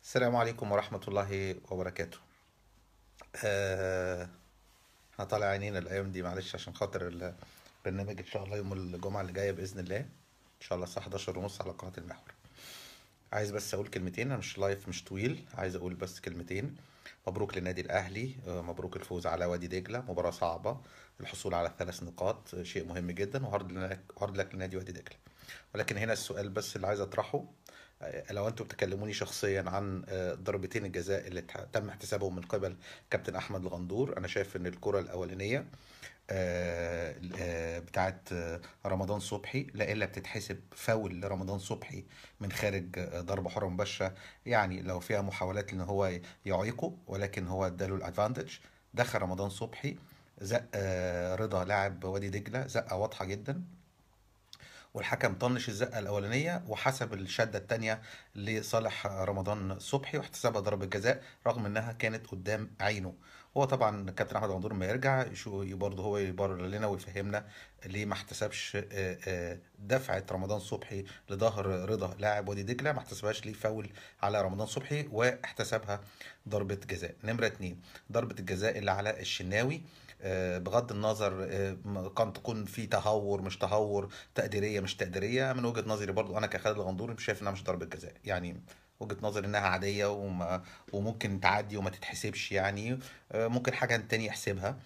السلام عليكم ورحمة الله وبركاته. آه، احنا طالع عينينا الأيام دي، معلش عشان خاطر البرنامج إن شاء الله يوم الجمعة اللي جاية بإذن الله، إن شاء الله الساعة 11 ونص على قناة المحور. عايز بس أقول كلمتين، أنا مش لايف مش طويل، عايز أقول بس كلمتين. مبروك للنادي الأهلي، مبروك الفوز على وادي دجلة، مباراة صعبة. الحصول على 3 نقاط شيء مهم جدا، وهارد لك لنادي وادي دجلة. ولكن هنا السؤال بس اللي عايز أطرحه، لو انتوا بتكلموني شخصيا عن ضربتين الجزاء اللي تم احتسابهم من قبل كابتن احمد الغندور، انا شايف ان الكرة الاولانية بتاعت رمضان صبحي لا الا بتتحسب فاول لرمضان صبحي من خارج ضربة حرة مباشرة. يعني لو فيها محاولات ان هو يعيقه، ولكن هو اداله الادفانتج. دخل رمضان صبحي، زق رضا لاعب وادي دجلة زقة واضحة جدا، والحكم طنش الزقه الاولانيه وحسب الشده الثانيه لصالح رمضان صبحي، واحتسبها ضربه جزاء رغم انها كانت قدام عينه. هو طبعا كابتن احمد غندور ما يرجع برضه هو يبرر لنا ويفهمنا ليه ما احتسبش دفعه رمضان صبحي لظهر رضا لاعب وادي دجله، ما احتسبهاش ليه فاول على رمضان صبحي واحتسبها ضربه جزاء. نمره اتنين، ضربه الجزاء اللي على الشناوي، بغض النظر قد تكون في تهور مش تهور، تقديريه مش تقديريه، من وجهه نظري برضو انا كخالد الغندوري مش شايف انها مش ضربه جزاء يعني. وجهه نظري انها عاديه وممكن تعدي وما تتحسبش يعني. ممكن حاجه تاني يحسبها.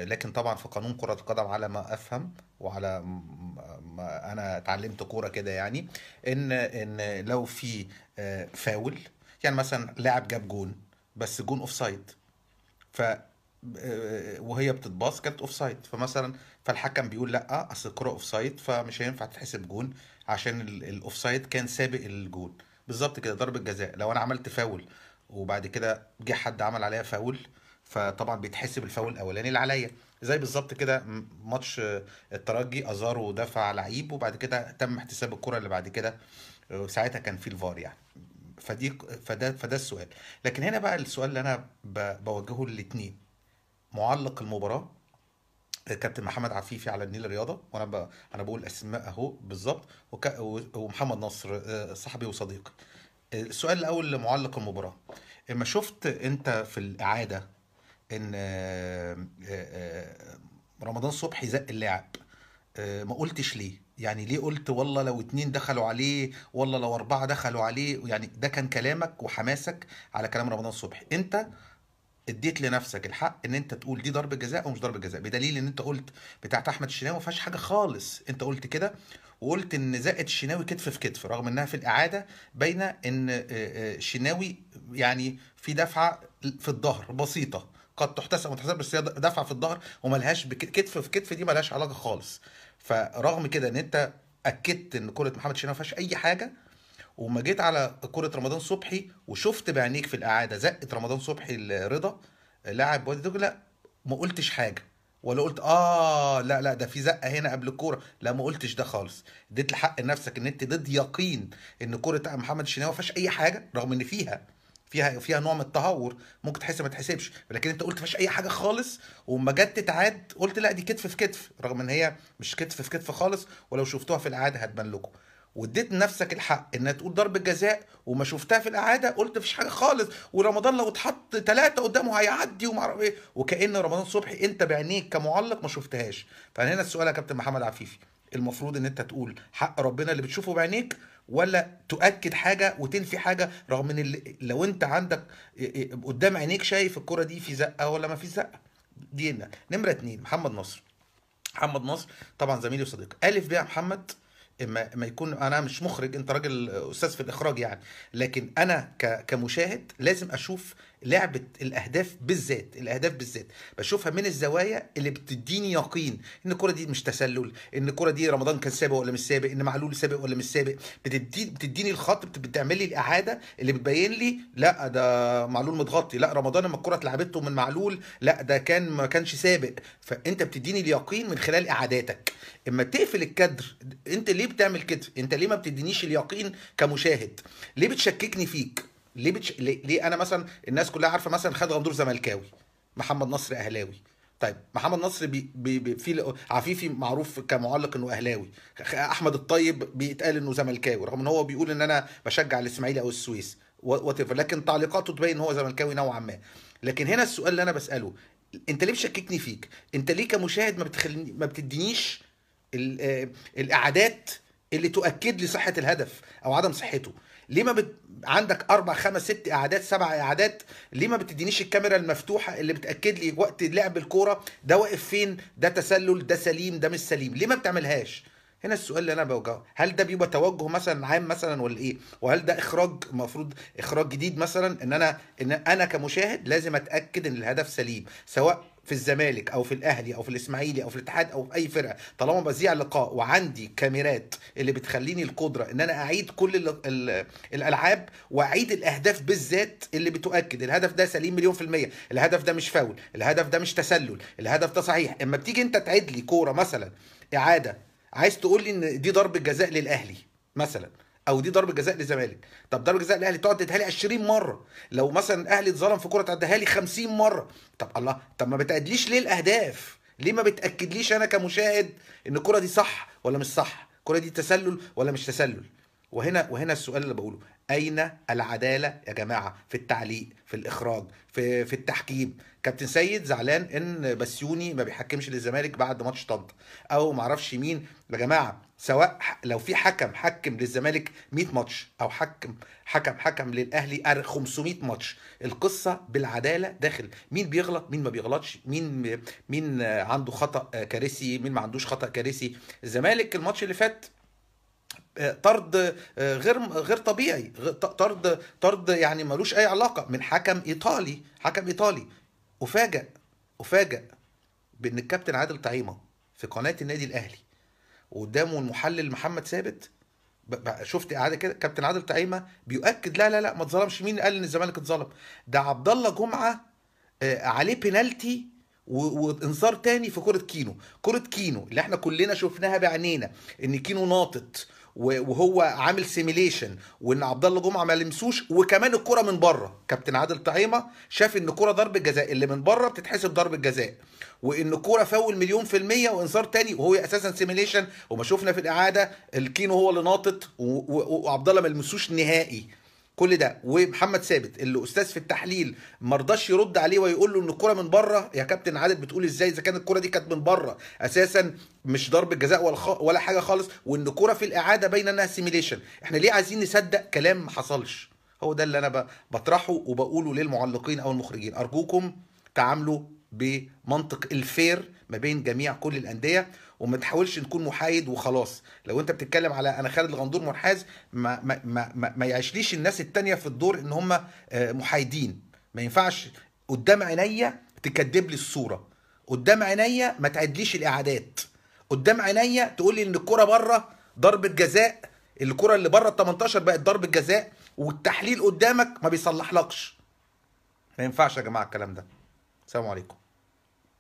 لكن طبعا في قانون كرة القدم على ما افهم وعلى ما انا اتعلمت كورة كده يعني، ان لو في فاول، يعني مثلا لاعب جاب جون بس جون اوف سايد، ف وهي بتتباص كانت اوف سايد، فالحكم بيقول لا اصل الكره اوف سايد فمش هينفع تتحسب جون عشان الاوف سايد كان سابق الجون. بالظبط كده ضربة جزاء، لو انا عملت فاول وبعد كده جه حد عمل عليا فاول، فطبعا بيتحسب الفاول الاولاني اللي عليا. زي بالظبط كده ماتش الترجي ازارو دفع لعيب وبعد كده تم احتساب الكره اللي بعد كده، ساعتها كان في الفار يعني. فدي فده السؤال. لكن هنا بقى السؤال اللي انا بوجهه للاتنين، معلق المباراة كابتن محمد عفيفي على النيل الرياضة، انا بقول اسماء اهو بالظبط، ومحمد نصر صاحبي وصديقي. السؤال الاول لمعلق المباراة، اما شفت انت في الإعادة ان رمضان صبحي زق اللاعب، ما قلتش ليه؟ يعني ليه قلت والله لو 2 دخلوا عليه، والله لو 4 دخلوا عليه؟ يعني ده كان كلامك وحماسك على كلام رمضان صبحي. انت اديت لنفسك الحق ان انت تقول دي ضربة جزاء ومش ضربة جزاء، بدليل ان انت قلت بتاعت احمد الشناوي ما فيهاش حاجة خالص، انت قلت كده. وقلت ان زقت الشناوي كتف في كتف، رغم انها في الاعادة باينة ان الشناوي يعني في دفعة في الظهر بسيطة، قد تحتسب وتحتسب، بس هي دفعة في الظهر وملهاش كتف في كتف، دي ملهاش علاقة خالص. فرغم كده ان انت اكدت ان كرة محمد الشناوي ما فيهاش اي حاجة، وما جيت على كرة رمضان صبحي وشفت بعينيك في الإعادة زقة رمضان صبحي لرضا لاعب وادي دجلة، ما قلتش حاجة. ولا قلت لا لا ده في زقة هنا قبل الكورة، لا ما قلتش ده خالص. اديت لحق نفسك ان انت ضد يقين ان كرة محمد الشناوي ما فيهاش اي حاجة، رغم ان فيها نوع من التهور، ممكن تحسب ما تحسبش، لكن انت قلت ما فيهاش اي حاجه خالص. وما جت تتعاد قلت لا دي كتف في كتف، رغم ان هي مش كتف في كتف خالص، ولو شفتوها في الاعاده هتبان لكم. واديت لنفسك الحق انها تقول ضربة جزاء، وما شفتها في الاعاده قلت مفيش حاجه خالص، ورمضان لو اتحط 3 قدامه هيعدي وما اعرف ايه، وكأن رمضان صبحي انت بعينيك كمعلق ما شفتهاش. فهنا السؤال يا كابتن محمد عفيفي، المفروض ان انت تقول حق ربنا اللي بتشوفه بعينيك، ولا تؤكد حاجه وتنفي حاجه، رغم ان لو انت عندك قدام عينيك شايف الكره دي في زقه ولا ما في زقه. دي هنا. نمره اتنين، محمد نصر. محمد نصر طبعا زميلي وصديقي، الف بيه يا محمد. ما يكون انا مش مخرج، انت راجل استاذ في الاخراج يعني، لكن انا كمشاهد لازم اشوف لعبه الاهداف بالذات، الاهداف بالذات بشوفها من الزوايا اللي بتديني يقين ان الكره دي مش تسلل، ان الكره دي رمضان كان سابق ولا مش سابق، ان معلول سابق ولا مش سابق. بتديني الخط، بتعمل لي الاعاده اللي بتبين لي لا ده معلول متغطي، لا رمضان لما الكره اتلعبته من معلول لا ده ما كانش سابق. فانت بتديني اليقين من خلال اعاداتك. اما تقفل الكادر، انت ليه بتعمل كده؟ انت ليه ما بتدينيش اليقين كمشاهد؟ ليه بتشككني فيك؟ ليه انا مثلا الناس كلها عارفه مثلا خالد غندور زملكاوي، محمد نصر اهلاوي. طيب محمد نصر في عفيفي معروف كمعلق انه اهلاوي، احمد الطيب بيتقال انه زملكاوي رغم ان هو بيقول ان انا بشجع الاسماعيلي او السويس، لكن تعليقاته تبين ان هو زملكاوي نوعا ما. لكن هنا السؤال اللي انا بساله، انت ليه بتشككني فيك؟ انت ليه كمشاهد ما بتدينيش الاعادات اللي تؤكد لي صحه الهدف او عدم صحته؟ ليه ما عندك 4 5 6 اعادات 7 اعادات؟ ليه ما بتدينيش الكاميرا المفتوحه اللي بتاكد لي وقت لعب الكوره ده واقف فين، ده تسلل، ده سليم، ده مش سليم؟ ليه ما بتعملهاش؟ هنا السؤال اللي انا بوجهه، هل ده بيبقى توجه مثلا عام مثلا ولا ايه؟ وهل ده اخراج، المفروض اخراج جديد مثلا، ان انا كمشاهد لازم اتاكد ان الهدف سليم، سواء في الزمالك او في الاهلي او في الاسماعيلي او في الاتحاد او في اي فرقه، طالما بذيع لقاء وعندي كاميرات اللي بتخليني القدره ان انا اعيد كل الالعاب واعيد الاهداف بالذات اللي بتؤكد الهدف ده سليم مليون في الميه، الهدف ده مش فاول، الهدف ده مش تسلل، الهدف ده صحيح. اما بتيجي انت تعيد لي كوره مثلا اعاده، عايز تقول لي ان دي ضربه جزاء للاهلي مثلا، او دي ضربه جزاء للزمالك، طب ضربه جزاء الاهلي تقعد تديها لي 20 مره، لو مثلا الاهلي اتظلم في كوره تعديها لي 50 مره. طب الله، طب ما بتعدليش ليه الاهداف؟ ليه ما بتاكدليش انا كمشاهد ان الكوره دي صح ولا مش صح، الكوره دي تسلل ولا مش تسلل؟ وهنا السؤال اللي بقوله، اين العداله يا جماعه في التعليق، في الاخراج، في التحكيم؟ كابتن سيد زعلان ان بسيوني ما بيحكمش للزمالك بعد ماتش طنطا، او ما اعرفش مين. يا جماعه، سواء لو في حكم حكم للزمالك 100 ماتش، او حكم للاهلي 500 ماتش، القصه بالعداله داخل. مين بيغلط، مين ما بيغلطش، مين عنده خطا كارثي، مين ما عندوش خطا كارثي. الزمالك الماتش اللي فات طرد غير طبيعي، طرد يعني ملوش اي علاقه من حكم ايطالي. افاجئ بان الكابتن عادل طعيمه في قناه النادي الاهلي وقدامه المحلل محمد ثابت، شفت اعاده كده كابتن عادل طعيمه بيؤكد لا لا لا ما اتظلمش. مين قال ان الزمالك اتظلم؟ ده عبد الله جمعه عليه بينالتي وانذار تاني في كرة كينو اللي احنا كلنا شفناها بعينينا، ان كينو ناطط وهو عامل سيميليشن، وان عبد الله جمعه ما لمسوش، وكمان الكره من بره. كابتن عادل طعيمه شاف ان الكره ضربه جزاء اللي من بره بتتحسب ضربه جزاء، وان الكره فاول مليون في الميه وانذار تاني، وهو اساسا سيميليشن. وما شفنا في الاعاده الكينو هو اللي ناطط وعبد الله ما لمسوش نهائي. كل ده ومحمد ثابت اللي استاذ في التحليل ما رضاش يرد عليه ويقول له ان الكره من بره. يا كابتن عادل بتقول ازاي اذا كانت الكره دي كانت من بره اساسا مش ضربه جزاء ولا حاجه خالص، وان الكره في الاعاده باينه انها سيميليشن؟ احنا ليه عايزين نصدق كلام ما حصلش؟ هو ده اللي انا بطرحه وبقوله للمعلقين او المخرجين. ارجوكم تعاملوا بمنطق الفير ما بين جميع كل الانديه، وما تحاولش نكون محايد وخلاص. لو انت بتتكلم على انا خالد الغندور منحاز، ما يعيشليش الناس التانية في الدور ان هم محايدين. ما ينفعش قدام عينيا تكذب لي الصوره، قدام عينيا ما تعدليش الاعادات، قدام عينيا تقول لي ان الكره بره ضربه جزاء، الكره اللي بره ال 18 بقت ضربه جزاء، والتحليل قدامك ما بيصلحلكش. ما ينفعش يا جماعه الكلام ده. السلام عليكم.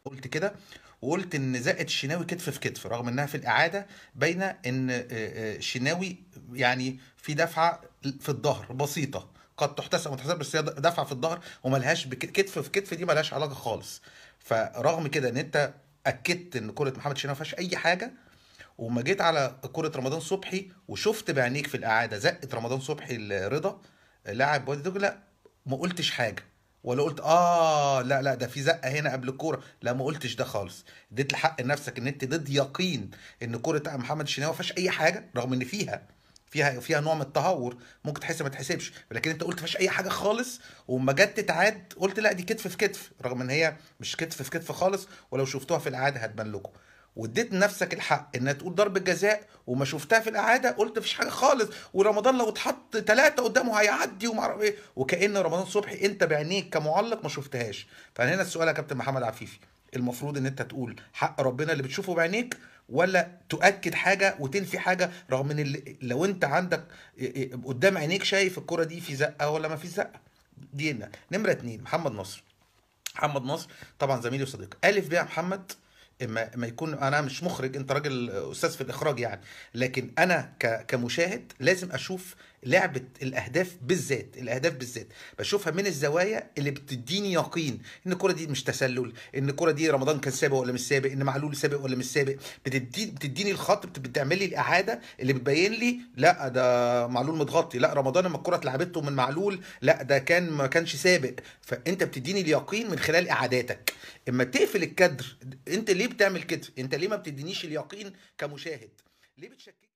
قلت كده، وقلت ان زائد الشناوي كتف في كتف، رغم انها في الاعاده باينه ان الشناوي يعني في دفعه في الظهر بسيطه قد تحتسب وتحتسب، بس هي دفعه في الظهر وملهاش كتف في كتف، دي ملهاش علاقه خالص. فرغم كده ان انت اكدت ان كره محمد شناوي ما فيهاش اي حاجه، وما جيت على كره رمضان صبحي وشفت بعينيك في الاعاده زقت رمضان صبحي الرضا لاعب وادي دجله، لا ما قلتش حاجه، ولا قلت لا لا ده في زقه هنا قبل الكوره، لا ما قلتش ده خالص. اديت لحق نفسك ان انت ضد يقين ان كوره محمد الشناوي ما فيهاش اي حاجه، رغم ان فيها نوع من التهور، ممكن تحسب ما تحسبش، لكن انت قلت ما فيهاش اي حاجه خالص. وما جت تتعاد قلت لا دي كتف في كتف، رغم ان هي مش كتف في كتف خالص، ولو شفتوها في الاعاده هتبان لكم. واديت لنفسك الحق انها تقول ضربه جزاء، وما شفتها في الاعاده قلت مفيش حاجه خالص، ورمضان لو اتحط 3 قدامه هيعدي وما اعرف ايه، وكأن رمضان صبحي انت بعينيك كمعلق ما شفتهاش. فهنا السؤال يا كابتن محمد عفيفي، المفروض ان انت تقول حق ربنا اللي بتشوفه بعينيك، ولا تؤكد حاجه وتنفي حاجه، رغم ان لو انت عندك قدام عينيك شايف الكره دي في زقه ولا ما في زقه؟ دي نمره 2. محمد نصر طبعا زميلي وصديقي، الف ب يا محمد، اما يكون انا مش مخرج، انت راجل استاذ في الاخراج يعني، لكن انا كمشاهد لازم اشوف لعبة الاهداف بالذات، الاهداف بالذات بشوفها من الزوايا اللي بتديني يقين ان الكرة دي مش تسلل، ان الكرة دي رمضان كان سابق ولا مش سابق، ان معلول سابق ولا مش سابق. بتديني الخط، بتعمل لي الاعادة اللي بتبين لي لا ده معلول متغطي، لا رمضان لما الكرة اتلعبته من معلول لا ده ما كانش سابق. فانت بتديني اليقين من خلال اعاداتك. اما تقفل الكادر، انت ليه بتعمل كده؟ انت ليه ما بتدينيش اليقين كمشاهد؟ ليه بتشكك؟